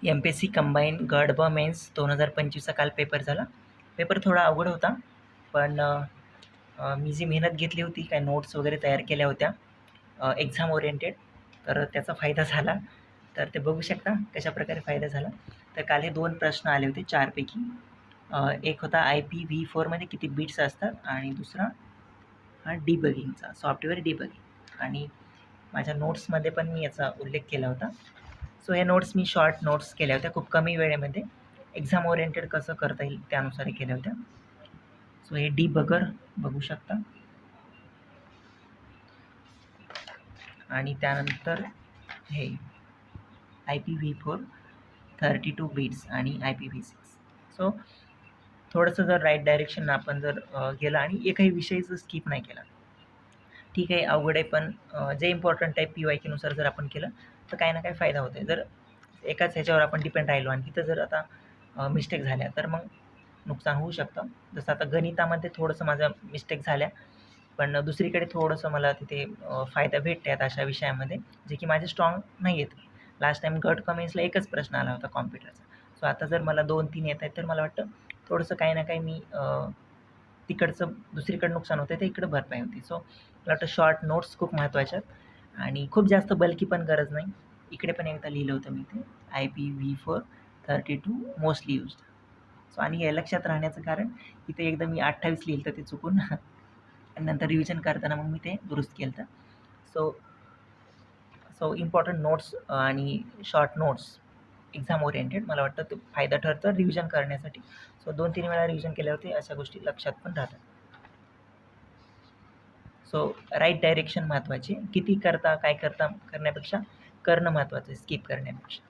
MPSC combine गट ब men's 2025चा काल पेपर झाला. पेपर थोडा अवघड होता, पण मी जी मेहनत घेतली होती, काय नोट्स वगैरे तयार केल्या होत्या एक्झाम ओरिएंटेड, तर त्याचा फायदा झाला. तर ते बघू शकता कशाप्रकारे फायदा झाला. तर काल हे 2 प्रश्न आले होते 4 पैकी. एक होता IPv4मध्ये किती बिट्स असतात आणि दुसरा हा डिबगिंगचा, सॉफ्टवेअर डिबगिंग. आणि माझ्या नोट्समध्ये पण मी याचा उल्लेख केला होता. सो हे नोट्स मी शॉर्ट नोट्स केल्या होत्या खूप कमी वेळेमध्ये. एक्झाम ओरिएंटेड कसं करता येईल त्यानुसार केल्या होत्या. सो हे डिबगर बघू शकता. आणि त्यानंतर हे IPv4 32 बिट्स आणि IPv6. सो थोडंसं जर राईट डायरेक्शन आपण जर गेलं आणि एकही विषयचं स्किप नाही केला, ठीक आहे, अवघड आहे, पण जे इम्पॉर्टंट आहे PYQ नुसार जर आपण केलं तर काही ना काही फायदा होतो आहे. जर एकाच ह्याच्यावर आपण डिपेंड राहिलो आणि तिथं जर आता मिस्टेक झाल्या तर मग नुकसान होऊ शकतं. जसं आता गणितामध्ये थोडंसं माझ्या मिस्टेक झाल्या, पण दुसरीकडे थोडंसं मला तिथे फायदा भेटते आहेत अशा विषयामध्ये, जे की माझे स्ट्रॉंग नाही आहेत. लास्ट टाईम गट कमेन्सला एकच प्रश्न आला होता कॉम्प्युटरचा. सो आता जर मला 2-3 येत आहेत तर मला वाटतं थोडंसं काही ना काही मी तिकडचं दुसरीकडे नुकसान होतं ते इकडं भरपाई होती. सो मला वाटतं शॉर्ट नोट्स खूप महत्त्वाच्या आहेत आणि खूप जास्त बल्की पण गरज नाही. इकडे पण एकदा लिहिलं होतं मी ते IPv4 32 मोस्टली यूज्ड. सो आणि हे लक्षात राहण्याचं कारण इथे एकदा मी 28 लिहिलं होतं ते चुकून आणि नंतर रिव्हिजन करताना मग मी ते दुरुस्त केलं होतं. सो सो इम्पॉर्टंट नोट्स आणि शॉर्ट नोट्स एक्झाम ओरिएंटेड मला वाटतं तो फायदा ठरतं रिव्हिजन करण्यासाठी. सो 2-3 वेळा रिव्हिजन केल्यावरती अशा गोष्टी लक्षात पण राहतात. सो राईट डायरेक्शन महत्त्वाची. किती करता, काय करता करण्यापेक्षा करणं महत्त्वाचं आहे, स्किप करण्यापेक्षा.